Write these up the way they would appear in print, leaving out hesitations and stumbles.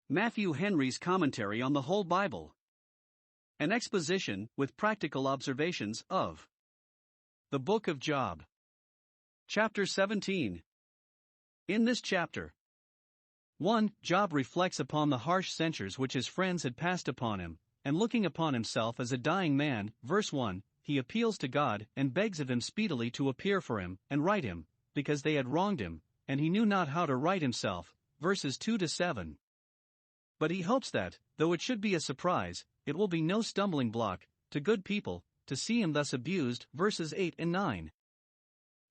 Matthew Henry's Commentary on the Whole Bible. An exposition, with practical observations, of the Book of Job. Chapter 17. In this chapter, 1. Job reflects upon the harsh censures which his friends had passed upon him, and looking upon himself as a dying man, verse 1, he appeals to God and begs of him speedily to appear for him and right him, because they had wronged him, and he knew not how to right himself, verses 2 to 7. But he hopes that, though it should be a surprise, it will be no stumbling block to good people to see him thus abused, verses 8 and 9.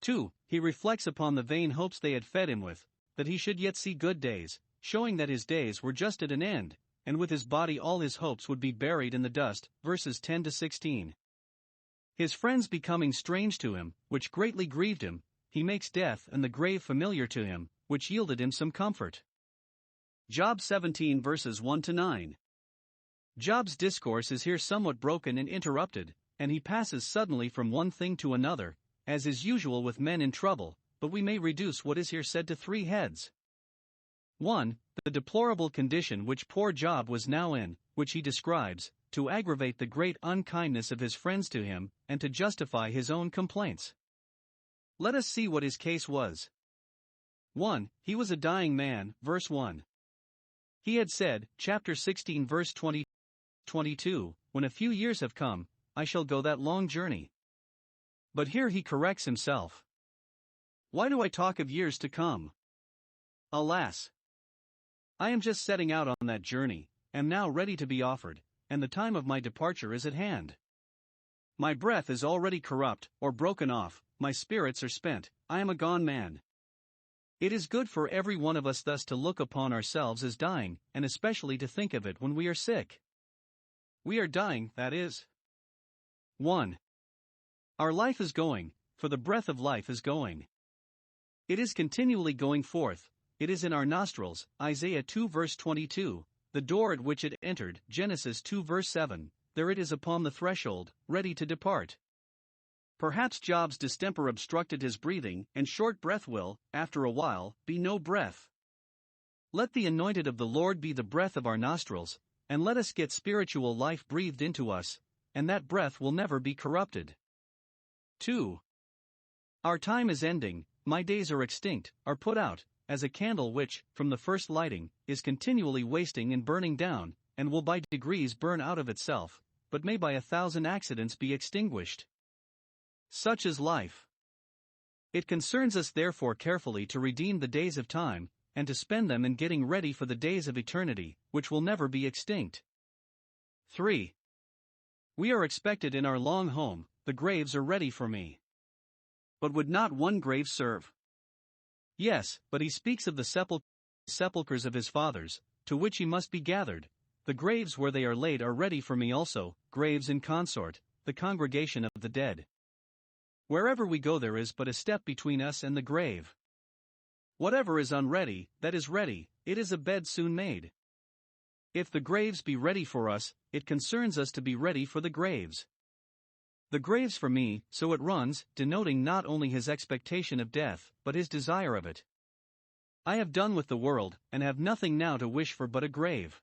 2. He reflects upon the vain hopes they had fed him with, that he should yet see good days, showing that his days were just at an end, and with his body all his hopes would be buried in the dust, verses 10 to 16. His friends becoming strange to him, which greatly grieved him, he makes death and the grave familiar to him, which yielded him some comfort. Job 17 verses 1 to 9. Job's discourse is here somewhat broken and interrupted, and he passes suddenly from one thing to another, as is usual with men in trouble, but we may reduce what is here said to three heads. 1. The deplorable condition which poor Job was now in, which he describes, to aggravate the great unkindness of his friends to him, and to justify his own complaints. Let us see what his case was. 1. He was a dying man, verse 1. He had said, chapter 16 verse 22, when a few years have come, I shall go that long journey. But here he corrects himself. Why do I talk of years to come? Alas! I am just setting out on that journey, am now ready to be offered, and the time of my departure is at hand. My breath is already corrupt, or broken off, my spirits are spent, I am a gone man. It is good for every one of us thus to look upon ourselves as dying, and especially to think of it when we are sick. We are dying, that is. 1. Our life is going, for the breath of life is going. It is continually going forth, it is in our nostrils, Isaiah 2 verse 22, the door at which it entered, Genesis 2 verse 7, there it is upon the threshold, ready to depart. Perhaps Job's distemper obstructed his breathing, and short breath will, after a while, be no breath. Let the anointed of the Lord be the breath of our nostrils, and let us get spiritual life breathed into us, and that breath will never be corrupted. 2. Our time is ending, my days are extinct, are put out, as a candle which, from the first lighting, is continually wasting and burning down, and will by degrees burn out of itself, but may by 1,000 accidents be extinguished. Such is life. It concerns us therefore carefully to redeem the days of time, and to spend them in getting ready for the days of eternity, which will never be extinct. 3. We are expected in our long home, the graves are ready for me. But would not one grave serve? Yes, but he speaks of the sepulchres of his fathers, to which he must be gathered. The graves where they are laid are ready for me also, graves in consort, the congregation of the dead. Wherever we go there is but a step between us and the grave. Whatever is unready, that is ready, it is a bed soon made. If the graves be ready for us, it concerns us to be ready for the graves. The graves for me, so it runs, denoting not only his expectation of death, but his desire of it. I have done with the world, and have nothing now to wish for but a grave.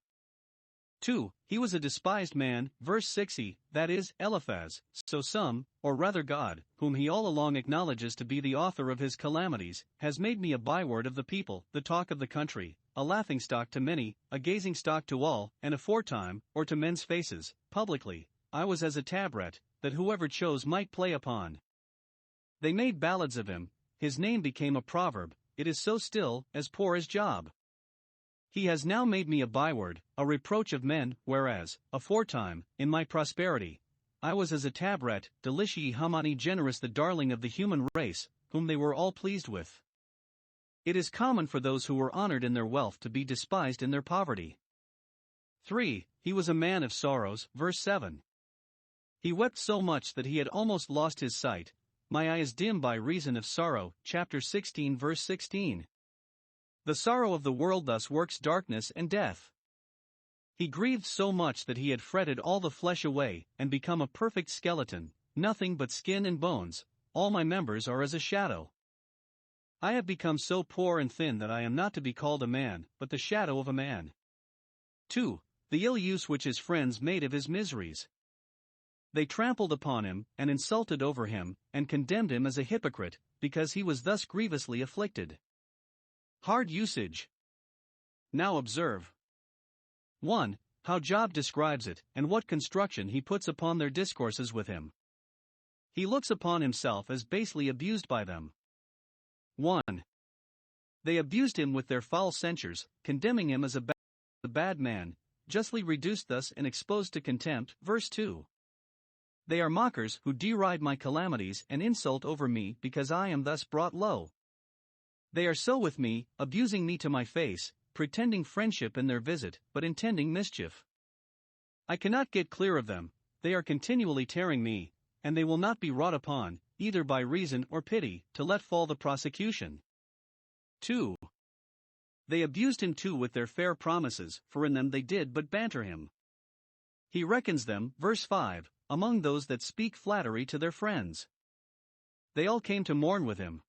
2. He was a despised man, verse 60, that is, Eliphaz, so some, or rather God, whom he all along acknowledges to be the author of his calamities, has made me a byword of the people, the talk of the country, a laughingstock to many, a gazingstock to all, and aforetime, or to men's faces, publicly, I was as a tabret, that whoever chose might play upon. They made ballads of him, his name became a proverb, it is so still, as poor as Job. He has now made me a byword, a reproach of men, whereas, aforetime, in my prosperity, I was as a tabret, delicii humani generis, the darling of the human race, whom they were all pleased with. It is common for those who were honored in their wealth to be despised in their poverty. 3. He was a man of sorrows, verse 7. He wept so much that he had almost lost his sight, my eye is dim by reason of sorrow, chapter 16 verse 16. The sorrow of the world thus works darkness and death. He grieved so much that he had fretted all the flesh away, and become a perfect skeleton, nothing but skin and bones, all my members are as a shadow. I have become so poor and thin that I am not to be called a man, but the shadow of a man. 2. The ill use which his friends made of his miseries. They trampled upon him, and insulted over him, and condemned him as a hypocrite, because he was thus grievously afflicted. Hard usage. Now observe 1. How Job describes it, and what construction he puts upon their discourses with him. He looks upon himself as basely abused by them. 1. They abused him with their foul censures, condemning him as a bad man, justly reduced thus and exposed to contempt. Verse 2. They are mockers who deride my calamities and insult over me because I am thus brought low. They are so with me, abusing me to my face, pretending friendship in their visit, but intending mischief. I cannot get clear of them, they are continually tearing me, and they will not be wrought upon, either by reason or pity, to let fall the prosecution. 2. They abused him too with their fair promises, for in them they did but banter him. He reckons them, verse 5, among those that speak flattery to their friends. They all came to mourn with him.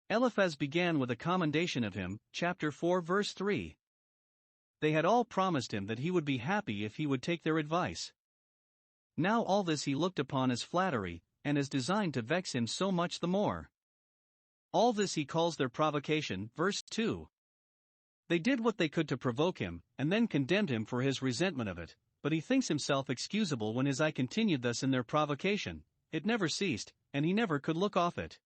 Eliphaz began with a commendation of him, chapter 4 verse 3. They had all promised him that he would be happy if he would take their advice. Now all this he looked upon as flattery, and as designed to vex him so much the more. All this he calls their provocation, verse 2. They did what they could to provoke him, and then condemned him for his resentment of it, but he thinks himself excusable when his eye continued thus in their provocation. It never ceased, and he never could look off it.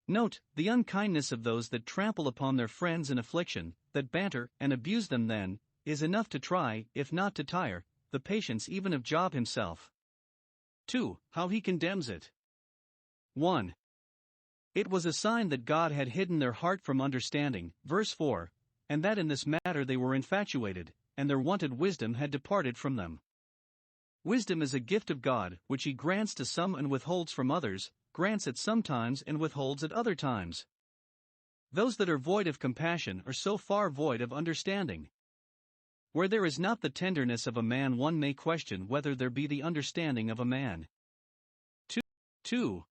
Note the unkindness of those that trample upon their friends in affliction, that banter and abuse them then, is enough to try, if not to tire, the patience even of Job himself. 2. How he condemns it. 1. It was a sign that God had hidden their heart from understanding, verse 4, and that in this matter they were infatuated, and their wonted wisdom had departed from them. Wisdom is a gift of God, which he grants to some and withholds from others, grants at some times and withholds at other times. Those that are void of compassion are so far void of understanding. Where there is not the tenderness of a man, one may question whether there be the understanding of a man. 2.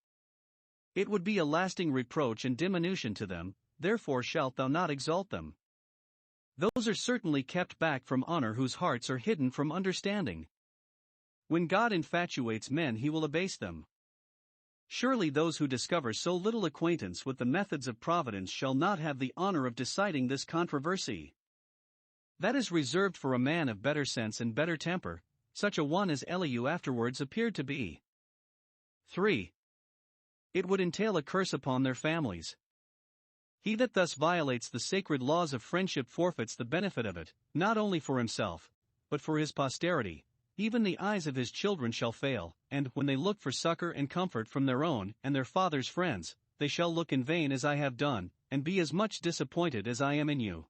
It would be a lasting reproach and diminution to them, therefore shalt thou not exalt them. Those are certainly kept back from honor whose hearts are hidden from understanding. When God infatuates men, he will abase them. Surely those who discover so little acquaintance with the methods of providence shall not have the honor of deciding this controversy. That is reserved for a man of better sense and better temper, such a one as Elihu afterwards appeared to be. 3. It would entail a curse upon their families. He that thus violates the sacred laws of friendship forfeits the benefit of it, not only for himself, but for his posterity. Even the eyes of his children shall fail, and, when they look for succor and comfort from their own and their father's friends, they shall look in vain as I have done, and be as much disappointed as I am in you.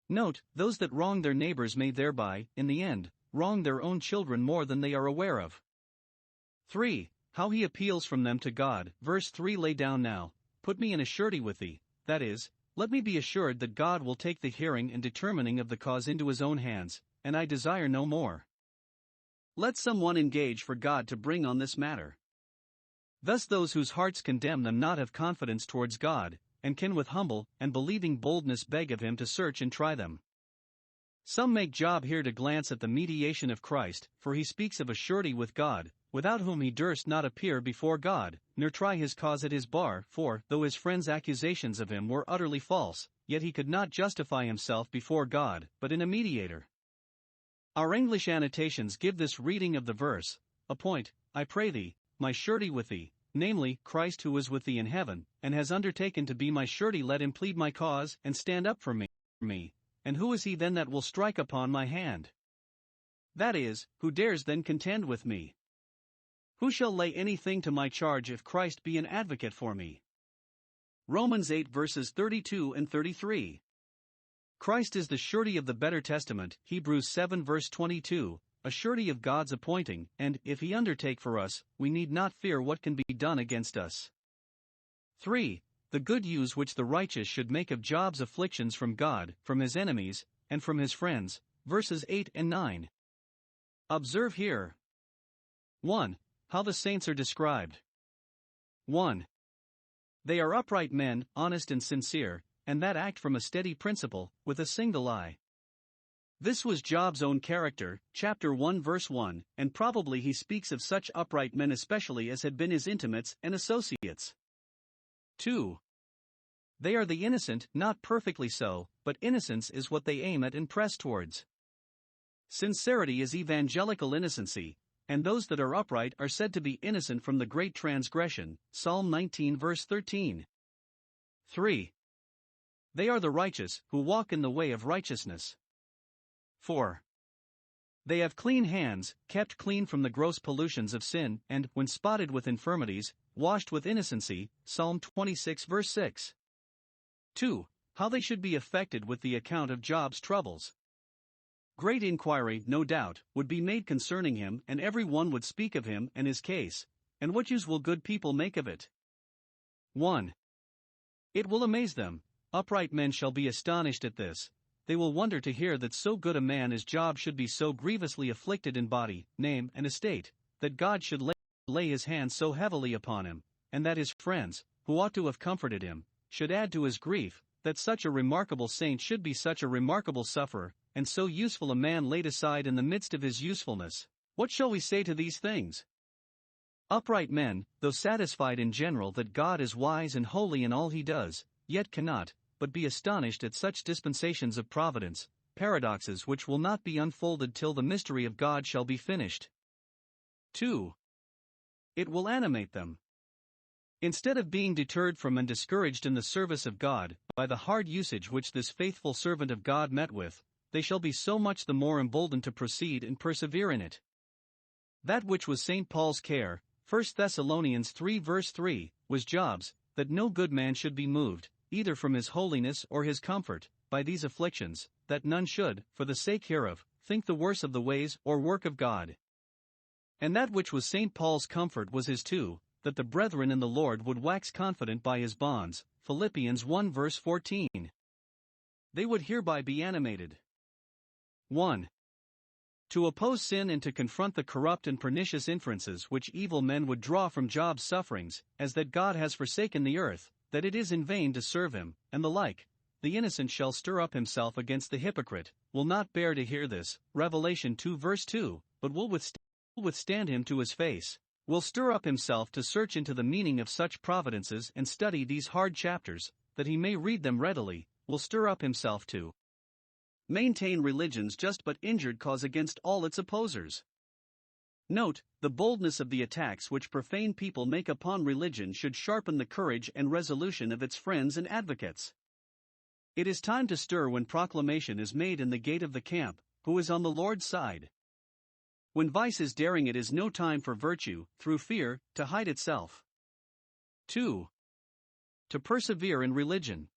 Note, those that wrong their neighbors may thereby, in the end, wrong their own children more than they are aware of. 3. How he appeals from them to God, verse 3. Lay down now, put me in a surety with thee, that is, let me be assured that God will take the hearing and determining of the cause into his own hands, and I desire no more. Let someone engage for God to bring on this matter. Thus those whose hearts condemn them not have confidence towards God, and can with humble and believing boldness beg of him to search and try them. Some make Job here to glance at the mediation of Christ, for he speaks of a surety with God, without whom he durst not appear before God, nor try his cause at his bar, for, though his friends' accusations of him were utterly false, yet he could not justify himself before God, but in a mediator. Our English annotations give this reading of the verse: appoint, I pray thee, my surety with thee, namely, Christ who is with thee in heaven, and has undertaken to be my surety. Let him plead my cause, and stand up for me. And who is he then that will strike upon my hand? That is, who dares then contend with me? Who shall lay anything to my charge if Christ be an advocate for me? Romans 8 verses 32 and 33. Christ is the surety of the better testament, Hebrews 7 verse 22, a surety of God's appointing, and, if he undertake for us, we need not fear what can be done against us. 3. The good use which the righteous should make of Job's afflictions from God, from his enemies, and from his friends, verses 8 and 9. Observe here. 1. How the saints are described. 1. They are upright men, honest and sincere, and that act from a steady principle, with a single eye. This was Job's own character, chapter 1 verse 1, and probably he speaks of such upright men especially as had been his intimates and associates. 2. They are the innocent, not perfectly so, but innocence is what they aim at and press towards. Sincerity is evangelical innocency, and those that are upright are said to be innocent from the great transgression, Psalm 19 verse 13. 3. They are the righteous, who walk in the way of righteousness. 4. They have clean hands, kept clean from the gross pollutions of sin, and, when spotted with infirmities, washed with innocency, Psalm 26 verse 6. 2. How they should be affected with the account of Job's troubles. Great inquiry, no doubt, would be made concerning him, and every one would speak of him and his case. And what use will good people make of it? 1. It will amaze them. Upright men shall be astonished at this. They will wonder to hear that so good a man as Job should be so grievously afflicted in body, name, and estate, that God should lay his hand so heavily upon him, and that his friends, who ought to have comforted him, should add to his grief, that such a remarkable saint should be such a remarkable sufferer, and so useful a man laid aside in the midst of his usefulness. What shall we say to these things? Upright men, though satisfied in general that God is wise and holy in all he does, yet cannot but be astonished at such dispensations of providence, paradoxes which will not be unfolded till the mystery of God shall be finished. 2. It will animate them. Instead of being deterred from and discouraged in the service of God, by the hard usage which this faithful servant of God met with, they shall be so much the more emboldened to proceed and persevere in it. That which was St. Paul's care, 1 Thessalonians 3 verse 3, was Job's, that no good man should be moved, either from his holiness or his comfort, by these afflictions, that none should, for the sake hereof, think the worse of the ways or work of God. And that which was St. Paul's comfort was his too, that the brethren in the Lord would wax confident by his bonds, Philippians 1 verse 14. They would hereby be animated. 1. To oppose sin and to confront the corrupt and pernicious inferences which evil men would draw from Job's sufferings, as that God has forsaken the earth, that it is in vain to serve him, and the like. The innocent shall stir up himself against the hypocrite, will not bear to hear this, Revelation 2 verse 2, but will withstand him to his face, will stir up himself to search into the meaning of such providences and study these hard chapters, that he may read them readily, will stir up himself to maintain religion's just but injured cause against all its opposers. Note, the boldness of the attacks which profane people make upon religion should sharpen the courage and resolution of its friends and advocates. It is time to stir when proclamation is made in the gate of the camp, who is on the Lord's side. When vice is daring, it is no time for virtue, through fear, to hide itself. 2. To persevere in religion.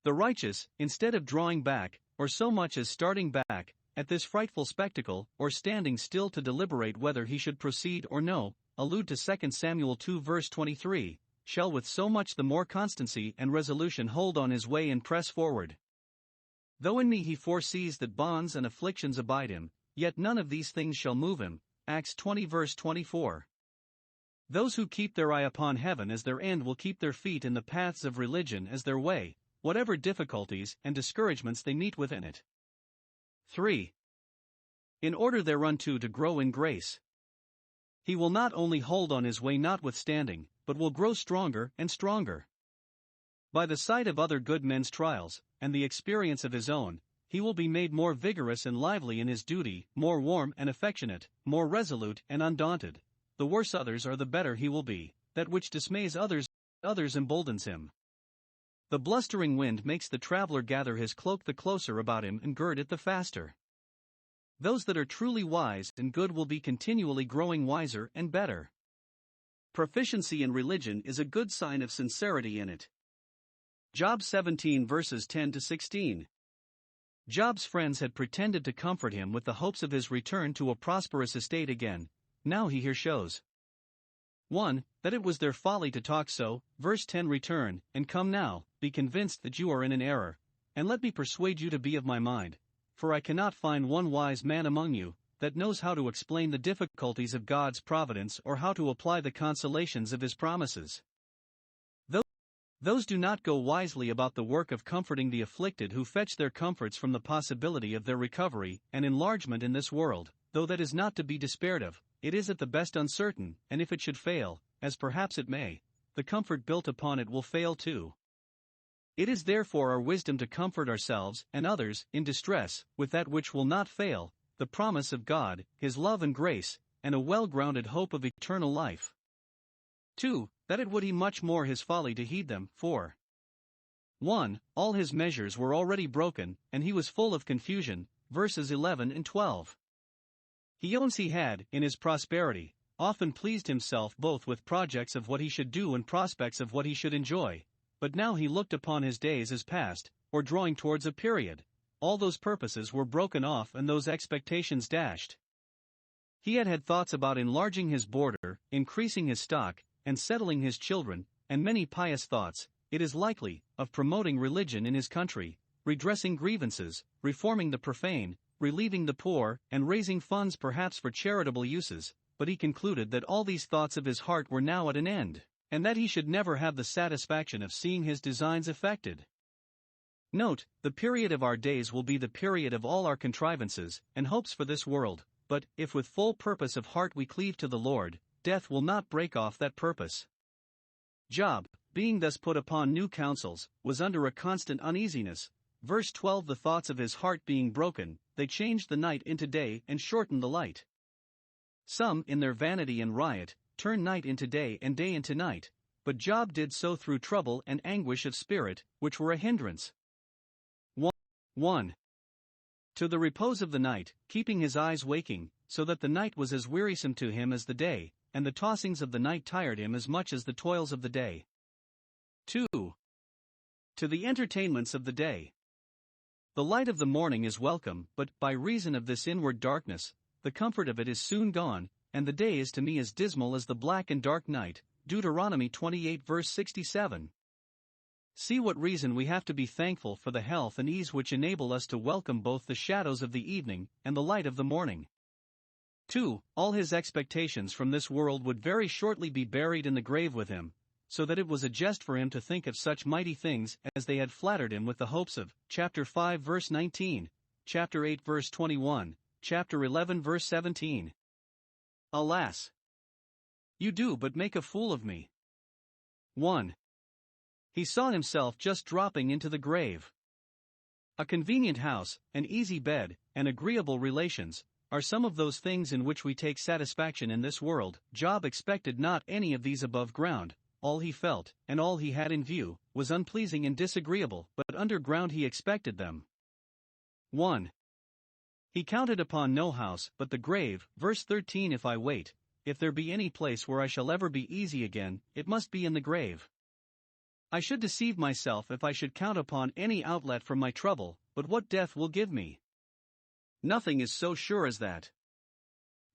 The righteous, instead of drawing back, or so much as starting back, at this frightful spectacle, or standing still to deliberate whether he should proceed or no, allude to 2 Samuel 2 verse 23, shall with so much the more constancy and resolution hold on his way and press forward. Though in me he foresees that bonds and afflictions abide him, yet none of these things shall move him, Acts 20 verse 24. Those who keep their eye upon heaven as their end will keep their feet in the paths of religion as their way, whatever difficulties and discouragements they meet with in it. 3. In order thereunto to grow in grace. He will not only hold on his way notwithstanding, but will grow stronger and stronger. By the sight of other good men's trials, and the experience of his own, he will be made more vigorous and lively in his duty, more warm and affectionate, more resolute and undaunted. The worse others are, the better he will be. That which dismays others emboldens him. The blustering wind makes the traveler gather his cloak the closer about him and gird it the faster. Those that are truly wise and good will be continually growing wiser and better. Proficiency in religion is a good sign of sincerity in it. Job 17 verses 10 to 16. Job's friends had pretended to comfort him with the hopes of his return to a prosperous estate again. Now he here shows 1. That it was their folly to talk so. Verse 10. Return, and come now, be convinced that you are in an error, and let me persuade you to be of my mind, for I cannot find one wise man among you, that knows how to explain the difficulties of God's providence or how to apply the consolations of his promises. Those do not go wisely about the work of comforting the afflicted who fetch their comforts from the possibility of their recovery and enlargement in this world, though that is not to be despaired of, it is at the best uncertain, and if it should fail, as perhaps it may, the comfort built upon it will fail too. It is therefore our wisdom to comfort ourselves and others in distress with that which will not fail, the promise of God, His love and grace, and a well-grounded hope of eternal life. 2. That it would he much more his folly to heed them, for 1. All his measures were already broken, and he was full of confusion, verses 11 and 12. He owns he had, in his prosperity, often pleased himself both with projects of what he should do and prospects of what he should enjoy, but now he looked upon his days as past, or drawing towards a period. All those purposes were broken off and those expectations dashed. He had had thoughts about enlarging his border, increasing his stock, and settling his children, and many pious thoughts, it is likely, of promoting religion in his country, redressing grievances, reforming the profane, relieving the poor, and raising funds perhaps for charitable uses, but he concluded that all these thoughts of his heart were now at an end, and that he should never have the satisfaction of seeing his designs effected. Note, the period of our days will be the period of all our contrivances and hopes for this world, but, if with full purpose of heart we cleave to the Lord, death will not break off that purpose. Job, being thus put upon new counsels, was under a constant uneasiness. Verse 12. The thoughts of his heart being broken, they changed the night into day and shortened the light. Some, in their vanity and riot, turn night into day and day into night, but Job did so through trouble and anguish of spirit, which were a hindrance. 1. To the repose of the night, keeping his eyes waking, so that the night was as wearisome to him as the day, and the tossings of the night tired him as much as the toils of the day. 2. To the entertainments of the day. The light of the morning is welcome, but, by reason of this inward darkness, the comfort of it is soon gone, and the day is to me as dismal as the black and dark night. Deuteronomy 28 verse 67. See what reason we have to be thankful for the health and ease which enable us to welcome both the shadows of the evening and the light of the morning. 2. All his expectations from this world would very shortly be buried in the grave with him, so that it was a jest for him to think of such mighty things as they had flattered him with the hopes of. Chapter 5 verse 19, chapter 8 verse 21, chapter 11 verse 17. Alas! You do but make a fool of me. 1. He saw himself just dropping into the grave. A convenient house, an easy bed, and agreeable relations are some of those things in which we take satisfaction in this world. Job expected not any of these above ground. All he felt, and all he had in view, was unpleasing and disagreeable, but underground he expected them. 1. He counted upon no house but the grave. Verse 13. If I wait, if there be any place where I shall ever be easy again, it must be in the grave. I should deceive myself if I should count upon any outlet from my trouble, but what death will give me. Nothing is so sure as that.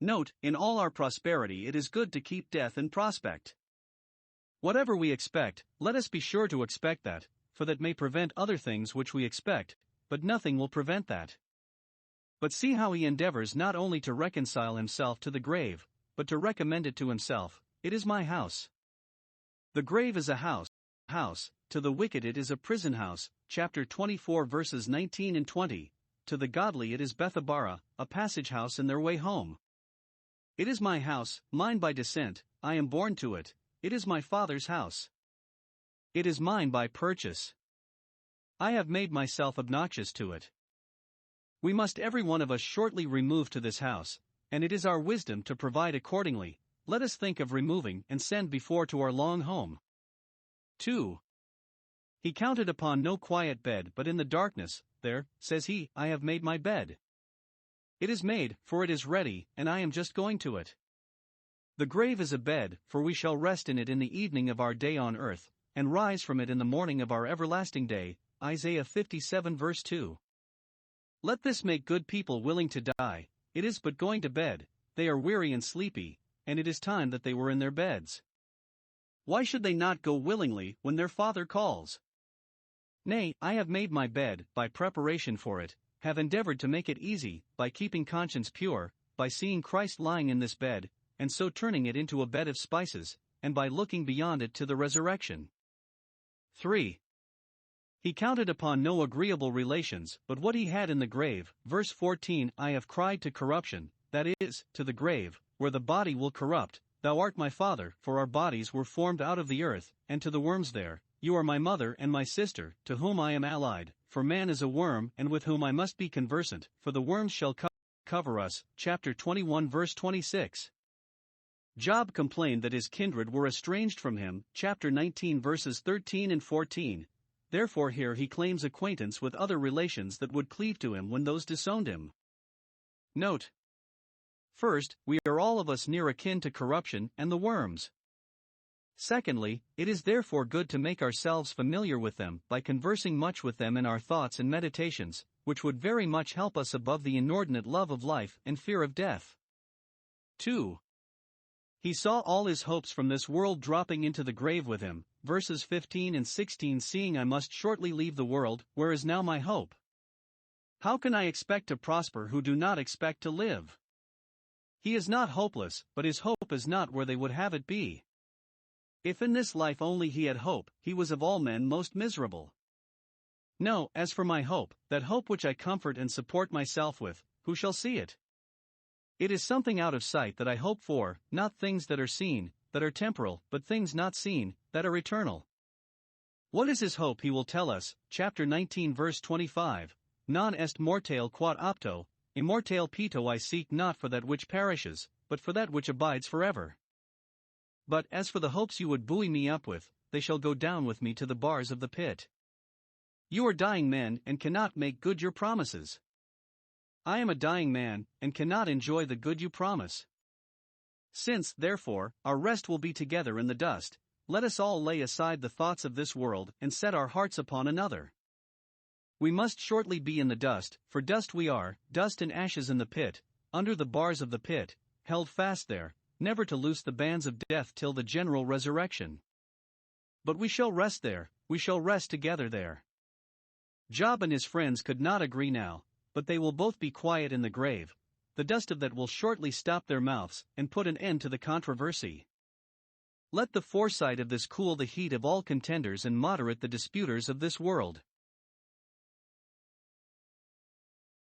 Note, in all our prosperity it is good to keep death in prospect. Whatever we expect, let us be sure to expect that, for that may prevent other things which we expect, but nothing will prevent that. But see how he endeavors not only to reconcile himself to the grave, but to recommend it to himself. It is my house. The grave is a house, to the wicked it is a prison house. Chapter 24 verses 19 and 20. To the godly it is Bethabara, a passage house in their way home. It is my house, mine by descent, I am born to it, it is my father's house. It is mine by purchase. I have made myself obnoxious to it. We must every one of us shortly remove to this house, and it is our wisdom to provide accordingly. Let us think of removing and send before to our long home. 2. He counted upon no quiet bed but in the darkness. There, says he, I have made my bed. It is made, for it is ready, and I am just going to it. The grave is a bed, for we shall rest in it in the evening of our day on earth, and rise from it in the morning of our everlasting day. Isaiah 57 verse 2. Let this make good people willing to die. It is but going to bed, they are weary and sleepy, and it is time that they were in their beds. Why should they not go willingly when their Father calls? Nay, I have made my bed, by preparation for it, have endeavored to make it easy, by keeping conscience pure, by seeing Christ lying in this bed, and so turning it into a bed of spices, and by looking beyond it to the resurrection. 3. He counted upon no agreeable relations but what he had in the grave. Verse 14, I have cried to corruption, that is, to the grave, where the body will corrupt. Thou art my father, for our bodies were formed out of the earth, and to the worms there. You are my mother and my sister, to whom I am allied, for man is a worm and with whom I must be conversant, for the worms shall cover us. Chapter 21 verse 26. Job complained that his kindred were estranged from him. Chapter 19 verses 13 and 14. Therefore here he claims acquaintance with other relations that would cleave to him when those disowned him. Note: first, we are all of us near akin to corruption and the worms. Secondly, it is therefore good to make ourselves familiar with them by conversing much with them in our thoughts and meditations, which would very much help us above the inordinate love of life and fear of death. 2. He saw all his hopes from this world dropping into the grave with him. Verses 15 and 16, seeing I must shortly leave the world, where is now my hope? How can I expect to prosper who do not expect to live? He is not hopeless, but his hope is not where they would have it be. If in this life only he had hope, he was of all men most miserable. No, as for my hope, that hope which I comfort and support myself with, who shall see it? It is something out of sight that I hope for, not things that are seen, that are temporal, but things not seen, that are eternal. What is his hope? He will tell us, chapter 19 verse 25, Non est mortale quod opto, immortale pito. I seek not for that which perishes, but for that which abides forever. But as for the hopes you would buoy me up with, they shall go down with me to the bars of the pit. You are dying men and cannot make good your promises. I am a dying man, and cannot enjoy the good you promise. Since, therefore, our rest will be together in the dust, let us all lay aside the thoughts of this world and set our hearts upon another. We must shortly be in the dust, for dust we are, dust and ashes in the pit, under the bars of the pit, held fast there, never to loose the bands of death till the general resurrection. But we shall rest there, we shall rest together there. Job and his friends could not agree now, but they will both be quiet in the grave. The dust of that will shortly stop their mouths, and put an end to the controversy. Let the foresight of this cool the heat of all contenders and moderate the disputers of this world.